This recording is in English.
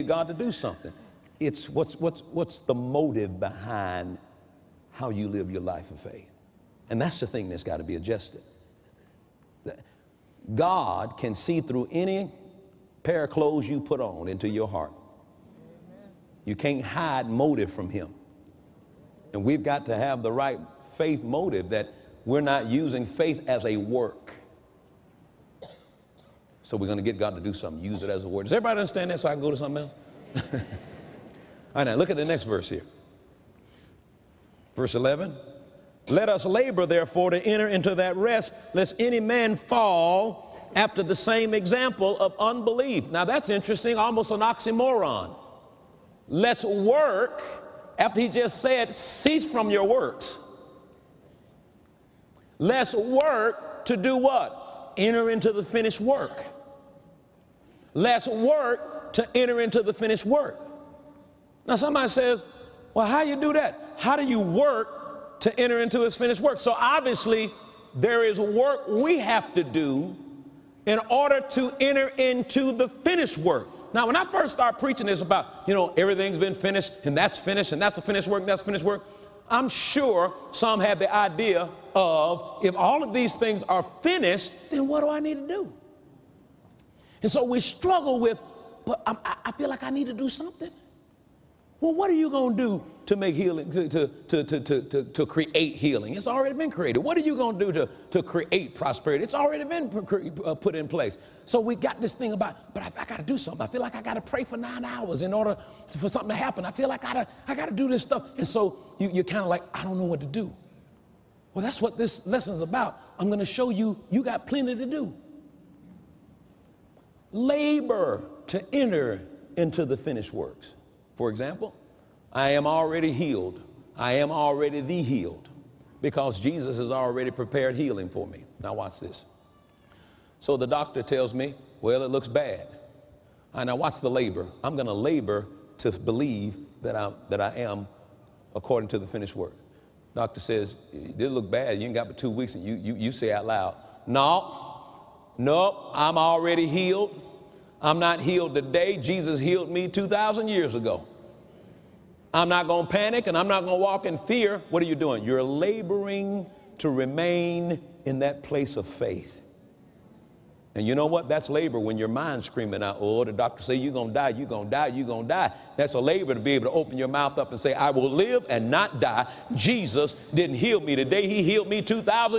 God to do something. It's what's the motive behind how you live your life of faith. And that's the thing that's got to be adjusted. God can see through any pair of clothes you put on into your heart. You can't hide motive from him. And we've got to have the right faith motive, that we're not using faith as a work. So we're going to get God to do something, use it as a word. Does everybody understand that, so I can go to something else? All right, now look at the next verse here. Verse 11. Let us labor, therefore, to enter into that rest, lest any man fall after the same example of unbelief. Now that's interesting, almost an oxymoron. Let's work, after he just said, cease from your works. Let's work to do what? Enter into the finished work. Let's work to enter into the finished work. Now somebody says, well, how do you do that? How do you work to enter into his finished work? So obviously there is work we have to do in order to enter into the finished work. Now, when I first started preaching this about, everything's been finished and that's a finished work, that's finished work, I'm sure some had the idea of, if all of these things are finished, then what do I need to do? And so we struggle with, but I feel like I need to do something. Well, what are you going to do to make healing, to create healing? It's already been created. What are you going to do to create prosperity? It's already been put in place. So we got this thing about, but I got to do something. I feel like I got to pray for 9 hours in order for something to happen. I feel like I got to do this stuff. And so you're kind of like, I don't know what to do. Well, that's what this lesson's about. I'm going to show you, you got plenty to do. Labor to enter into the finished works. For example, I am already healed. I am already the healed, because Jesus has already prepared healing for me. Now watch this. So the doctor tells me, well, it looks bad. Now watch the labor. I'm going to labor to believe that I am according to the finished work. Doctor says, it did look bad. You ain't got but 2 weeks, and you say out loud, no, I'm already healed. I'm not healed today. Jesus healed me 2,000 years ago. I'm not going to panic, and I'm not going to walk in fear. What are you doing? You're laboring to remain in that place of faith. And you know what? That's labor when your mind's screaming out, oh, the doctor say you're going to die, you're going to die, you're going to die. That's a labor to be able to open your mouth up and say, I will live and not die. Jesus didn't heal me today. He healed me 2,000